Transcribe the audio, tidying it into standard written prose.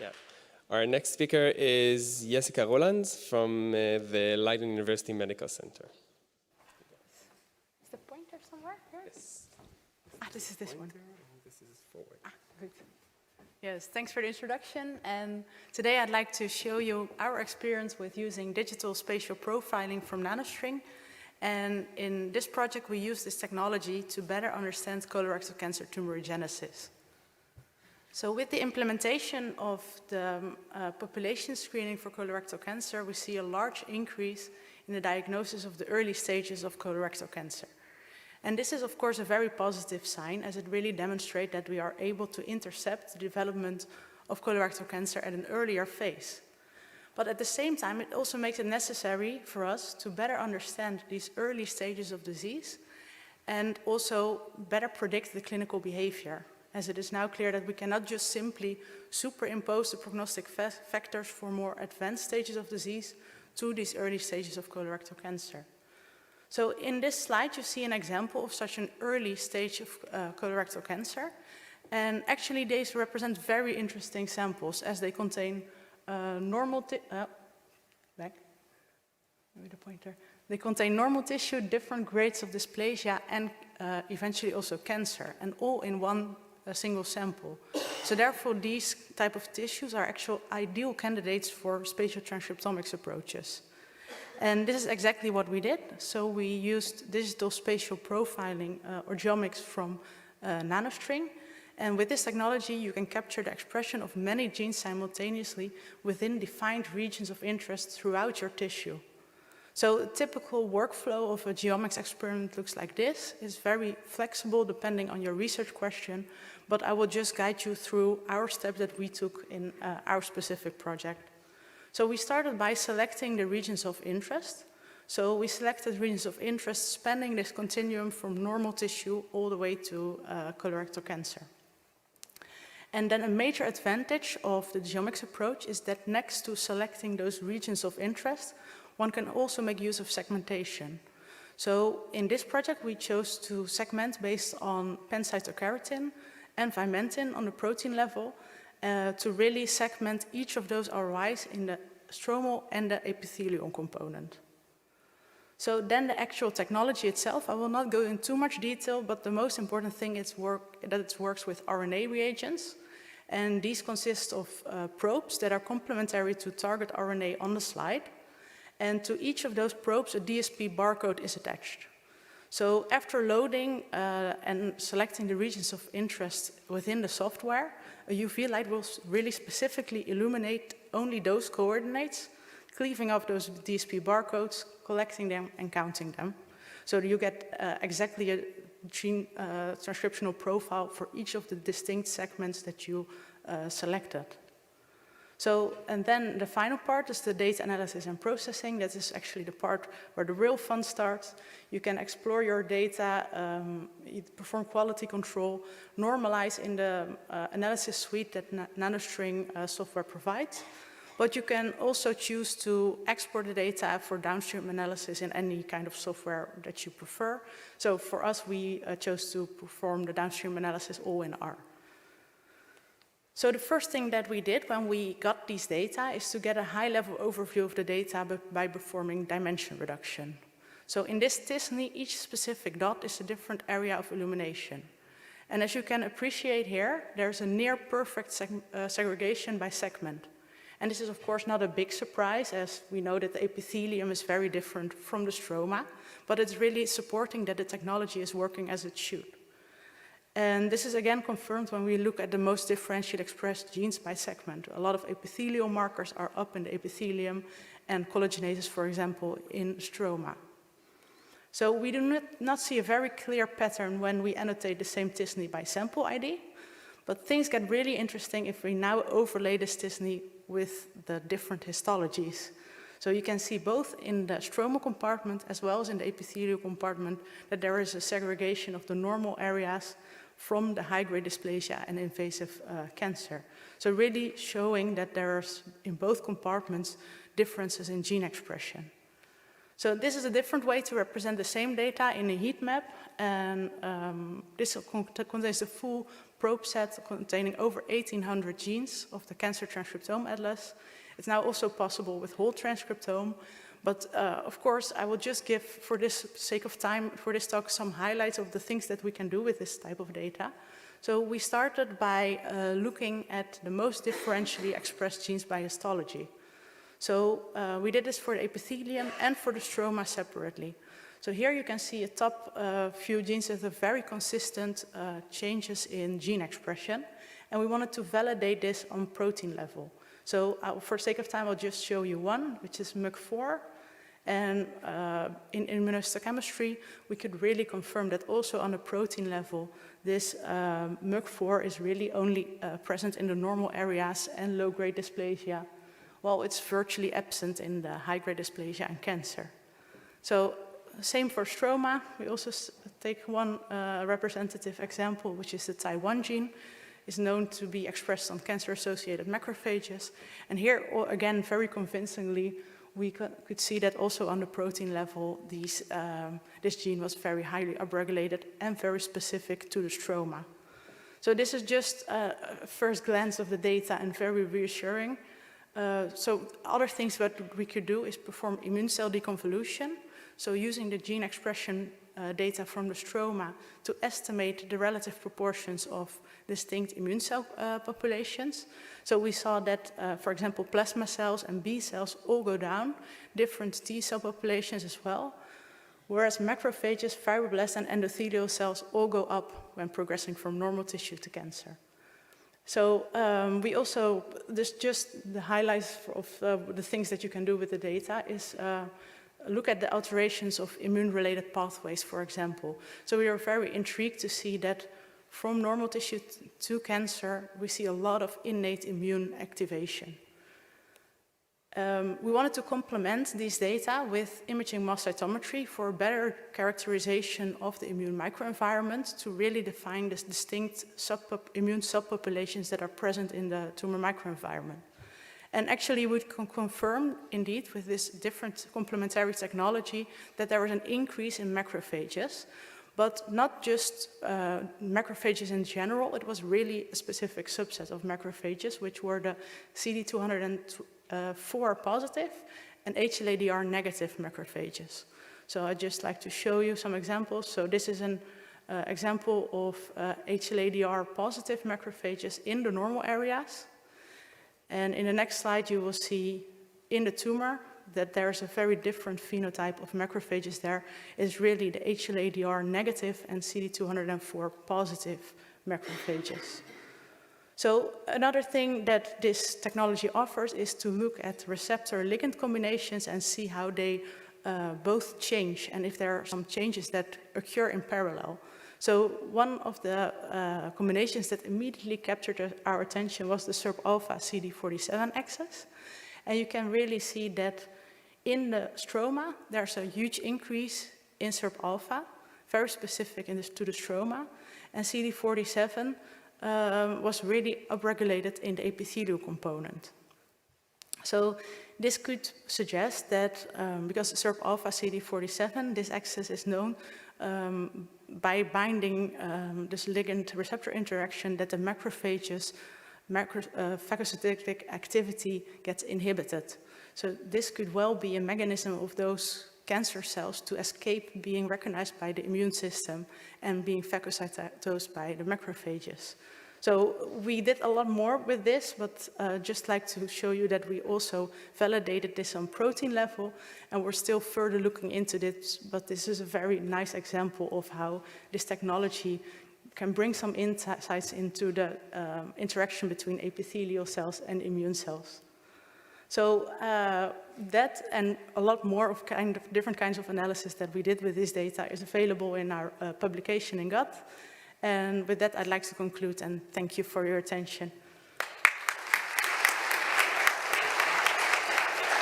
Yeah. Our next speaker is Jessica Roelands from the Leiden University Medical Center. Is the pointer somewhere here? Yes. This is this one. This is forward. Good. Yes, thanks for the introduction. And today I'd like to show you our experience with using digital spatial profiling from NanoString. And in this project, we use this technology to better understand colorectal cancer tumourigenesis. So with the implementation of the population screening for colorectal cancer, we see a large increase in the diagnosis of the early stages of colorectal cancer. And this is, of course, a very positive sign, as it really demonstrates that we are able to intercept the development of colorectal cancer at an earlier phase. But at the same time, it also makes it necessary for us to better understand these early stages of disease and also better predict the clinical behavior, as it is now clear that we cannot just simply superimpose the prognostic factors for more advanced stages of disease to these early stages of colorectal cancer. So in this slide, you see an example of such an early stage of colorectal cancer. And actually, these represent very interesting samples, as they contain normal They contain normal tissue, different grades of dysplasia, and eventually also cancer, and all in one single sample. So therefore, these type of tissues are actual ideal candidates for spatial transcriptomics approaches. And this is exactly what we did. So we used digital spatial profiling or geomics from NanoString. And with this technology, you can capture the expression of many genes simultaneously within defined regions of interest throughout your tissue. So a typical workflow of a geomics experiment looks like this. It's very flexible depending on your research question, but I will just guide you through our steps that we took in our specific project. So we started by selecting the regions of interest. So we selected regions of interest spanning this continuum from normal tissue all the way to colorectal cancer. And then a major advantage of the geomics approach is that next to selecting those regions of interest, one can also make use of segmentation. So in this project, we chose to segment based on pancytokeratin and vimentin on the protein level to really segment each of those ROIs in the stromal and the epithelial component. So then the actual technology itself, I will not go into too much detail, but the most important thing is that it works with RNA reagents. And these consist of probes that are complementary to target RNA on the slide. And to each of those probes, a DSP barcode is attached. So after loading and selecting the regions of interest within the software, a UV light will really specifically illuminate only those coordinates, cleaving off those DSP barcodes, collecting them and counting them. So you get exactly a gene transcriptional profile for each of the distinct segments that you selected. So, and then the final part is the data analysis and processing. That is actually the part where the real fun starts. You can explore your data, perform quality control, normalize in the analysis suite that NanoString software provides. But you can also choose to export the data for downstream analysis in any kind of software that you prefer. So for us, we chose to perform the downstream analysis all in R. So the first thing that we did when we got these data is to get a high-level overview of the data by performing dimension reduction. So in this tSNE, each specific dot is a different area of illumination. And as you can appreciate here, there's a near-perfect segregation by segment. And this is, of course, not a big surprise, as we know that the epithelium is very different from the stroma, but it's really supporting that the technology is working as it should. And this is again confirmed when we look at the most differentially expressed genes by segment. A lot of epithelial markers are up in the epithelium, and collagenases, for example, in stroma. So we do not see a very clear pattern when we annotate the same tSNE by sample ID, but things get really interesting if we now overlay this tSNE with the different histologies. So you can see both in the stromal compartment as well as in the epithelial compartment that there is a segregation of the normal areas from the high-grade dysplasia and invasive cancer. So really showing that there's, in both compartments, differences in gene expression. So this is a different way to represent the same data in a heat map, and this contains the full probe set containing over 1,800 genes of the cancer transcriptome atlas. It's now also possible with whole transcriptome, but of course I will just give, for this sake of time, for this talk, some highlights of the things that we can do with this type of data. So we started by looking at the most differentially expressed genes by histology. So we did this for the epithelium and for the stroma separately. So here you can see a top few genes that have very consistent changes in gene expression, and we wanted to validate this on protein level. So for sake of time, I'll just show you one, which is MUC4. And in immunohistochemistry, we could really confirm that also on a protein level, this MUC4 is really only present in the normal areas and low-grade dysplasia, while it's virtually absent in the high-grade dysplasia and cancer. So same for stroma. We also take one representative example, which is the Ty1 gene. Is known to be expressed on cancer-associated macrophages. And here, again, very convincingly, we could see that also on the protein level, this gene was very highly upregulated and very specific to the stroma. So this is just a first glance of the data and very reassuring. So other things that we could do is perform immune cell deconvolution. So using the gene expression data from the stroma to estimate the relative proportions of distinct immune cell populations. So we saw that, for example, plasma cells and B cells all go down, different T cell populations as well, whereas macrophages, fibroblasts, and endothelial cells all go up when progressing from normal tissue to cancer. So we also, this just the highlights of the things that you can do with the data is look at the alterations of immune-related pathways, for example. So we are very intrigued to see that from normal tissue to cancer, we see a lot of innate immune activation. We wanted to complement these data with imaging mass cytometry for better characterization of the immune microenvironment to really define the distinct immune subpopulations that are present in the tumor microenvironment. And actually, we can confirm, indeed, with this different complementary technology, that there was an increase in macrophages, but not just macrophages in general. It was really a specific subset of macrophages, which were the CD204 positive and HLA-DR negative macrophages. So I'd just like to show you some examples. So this is an example of HLA-DR positive macrophages in the normal areas. And in the next slide, you will see in the tumor that there's a very different phenotype of macrophages there. It's really the HLA-DR negative and CD204 positive macrophages. So another thing that this technology offers is to look at receptor-ligand combinations and see how they both change and if there are some changes that occur in parallel. So one of the combinations that immediately captured our attention was the SERP-alpha CD47 axis. And you can really see that in the stroma, there's a huge increase in SERP-alpha, very specific to the stroma. And CD47 was really upregulated in the epithelial component. So this could suggest that because SERP-alpha CD47, this axis is known by binding this ligand-receptor interaction that the macrophages, phagocytic activity gets inhibited. So this could well be a mechanism of those cancer cells to escape being recognized by the immune system and being phagocytosed by the macrophages. So we did a lot more with this, but just like to show you that we also validated this on protein level, and we're still further looking into this, but this is a very nice example of how this technology can bring some insights into the interaction between epithelial cells and immune cells. So that and a lot more of different kinds of analysis that we did with this data is available in our publication in Gut. And with that, I'd like to conclude and thank you for your attention.